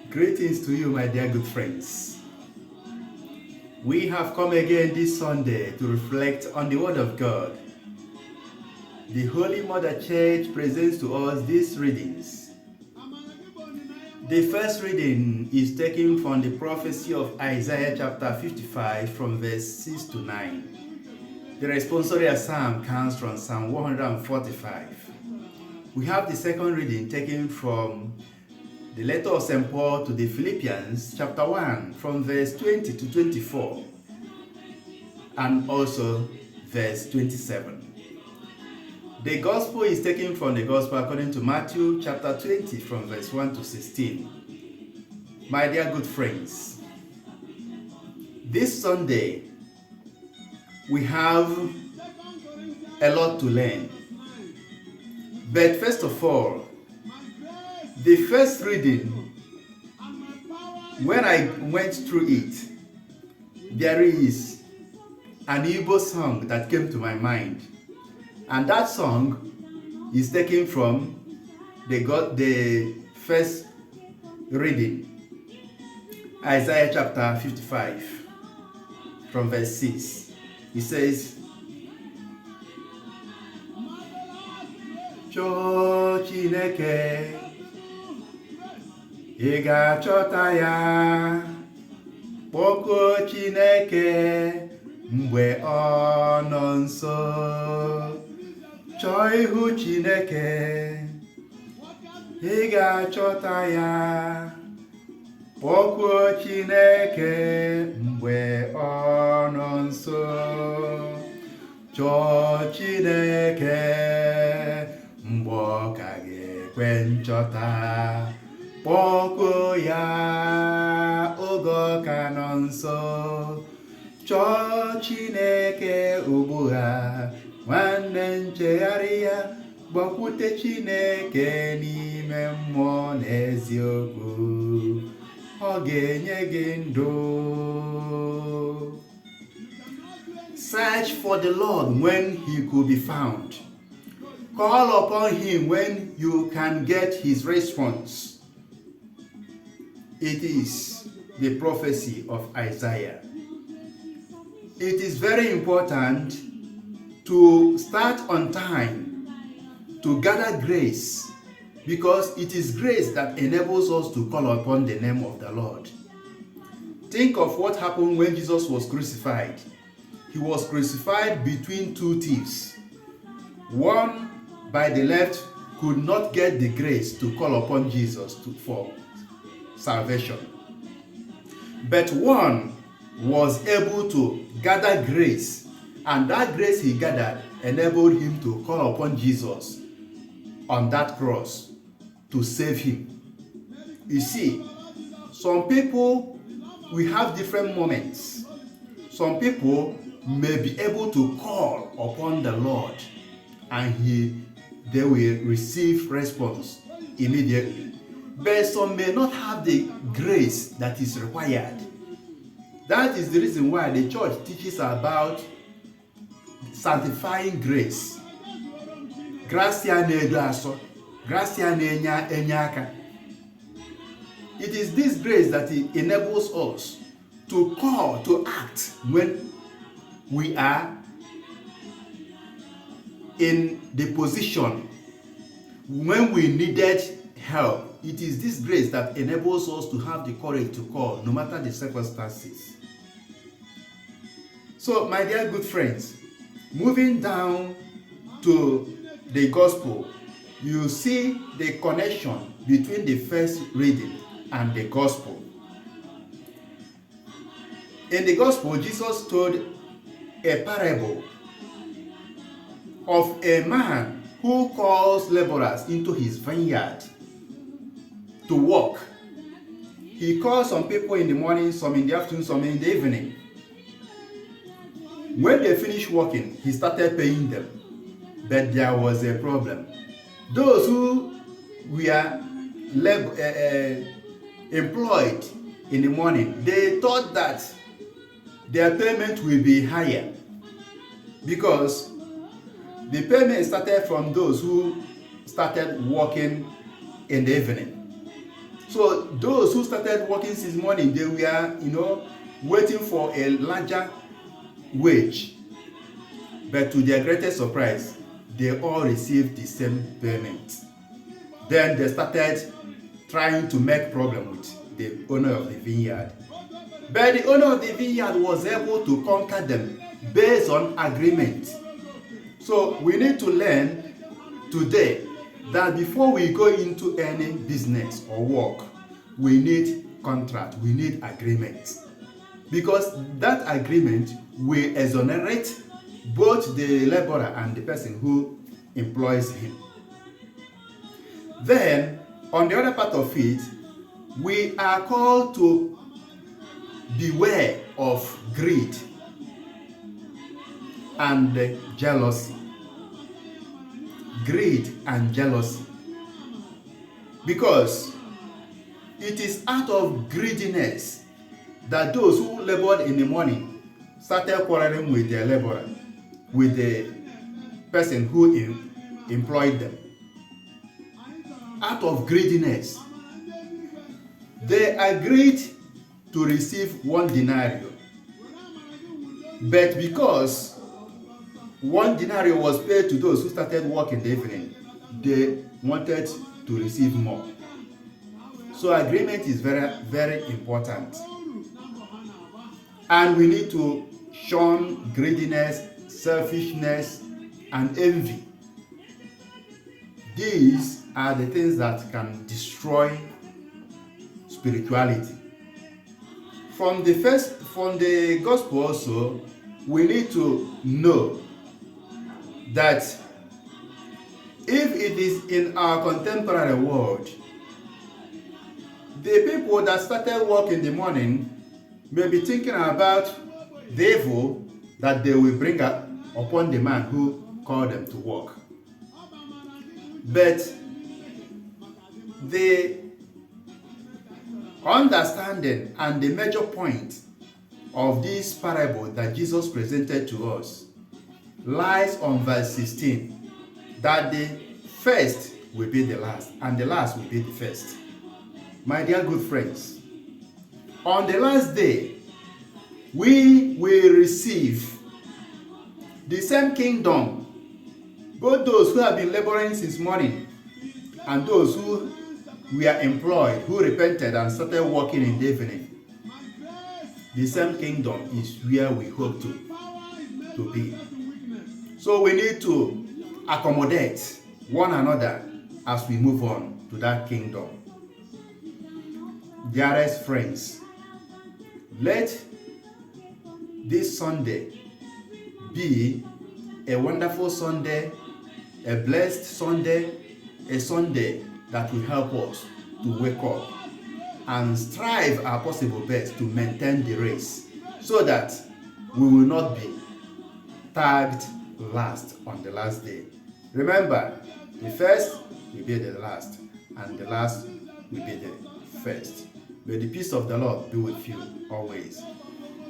Greetings to you, my dear good friends. We have come again this Sunday to reflect on the Word of God. The Holy Mother Church presents to us these readings. The first reading is taken from the prophecy of Isaiah chapter 55 from verse 6 to 9. The responsorial psalm comes from Psalm 145. We have the second reading taken from the letter of St. Paul to the Philippians, chapter 1, from verse 20 to 24, and also verse 27. The gospel is taken from the gospel according to Matthew, chapter 20, from verse 1 to 16. My dear good friends, this Sunday, we have a lot to learn. But first of all, the first reading, when I went through it, there is an Igbo song that came to my mind. And that song is taken from the first reading, Isaiah chapter 55, from verse 6. It says, Chọọ Chineke, ị ga-achọta ya, kpọkuo Chineke mgbe ọ nọ nso. Chọọ ihu Chineke, ị ga-achọta ya, kpọkuo Chineke mgbe ọ nọ nso. Chọọ Chineke mgbe ọ ka ga-ekwe nchọta. Kpọkuo ya oge ọ ka nọ nso. Chọọ Chineke ugbu a, nwanne nchegharị ya, gbakwute Chineke n'ime mmụọ na eziokwu, ọ ga-enye gị ndụ. Search for the Lord when he could be found. Call upon him when you can get his response. It is the prophecy of Isaiah. It is very important to start on time to gather grace, because it is grace that enables us to call upon the name of the Lord. Think of what happened when Jesus was crucified. He was crucified between two thieves. One by the left could not get the grace to call upon Jesus for salvation. But one was able to gather grace, and that grace he gathered enabled him to call upon Jesus on that cross to save him. You see, some people, we have different moments. Some people may be able to call upon the Lord and they will receive response immediately. But some may not have the grace that is required. That is the reason why the church teaches about sanctifying grace. Gracia na-edo aso, gracia na-enye aka. It is this grace that enables us to call, to act when we are in the position, when we needed help. It is this grace that enables us to have the courage to call, no matter the circumstances. So, my dear good friends, moving down to the gospel, you see the connection between the first reading and the gospel. In the gospel, Jesus told a parable of a man who calls laborers into his vineyard to work. He calls some people in the morning, some in the afternoon, some in the evening. When they finished working, he started paying them. But there was a problem. Those who were employed in the morning, they thought that their payment will be higher because the payment started from those who started working in the evening. So those who started working since morning, they were, waiting for a larger wage. But to their greatest surprise, they all received the same payment. Then they started trying to make problem with the owner of the vineyard. But the owner of the vineyard was able to conquer them based on agreement. So we need to learn today that before we go into any business or work, we need contract, we need agreement. Because that agreement will exonerate both the laborer and the person who employs him. Then, on the other part of it, we are called to beware of greed and jealousy. Greed and jealousy. Because it is out of greediness that those who labored in the morning started quarreling with their laborer, with the person who employed them. Out of greediness, they agreed to receive 1 denario. But because 1 denario was paid to those who started work in the evening, they wanted to receive more. So agreement is very, very important. And we need to shun greediness, selfishness, and envy. These are the things that can destroy spirituality. From the gospel also, we need to know that if it is in our contemporary world, the people that started work in the morning may be thinking about the evil that they will bring up upon the man who called them to work. But the understanding and the major point of this parable that Jesus presented to us lies on verse 16, that the first will be the last and the last will be the first. My dear good friends, on the last day, we will receive the same kingdom, both those who have been laboring since morning and those who were employed, who repented and started working in the evening. The same kingdom is where we hope to be. So we need to accommodate one another as we move on to that kingdom. Dearest friends, let this Sunday be a wonderful Sunday, a blessed Sunday, a Sunday that will help us to wake up and strive our possible best to maintain the race so that we will not be tagged last on the last day. Remember, the first will be the last and the last will be the first. May the peace of the Lord be with you always.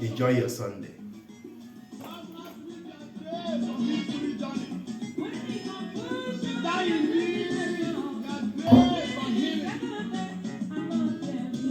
Enjoy your Sunday.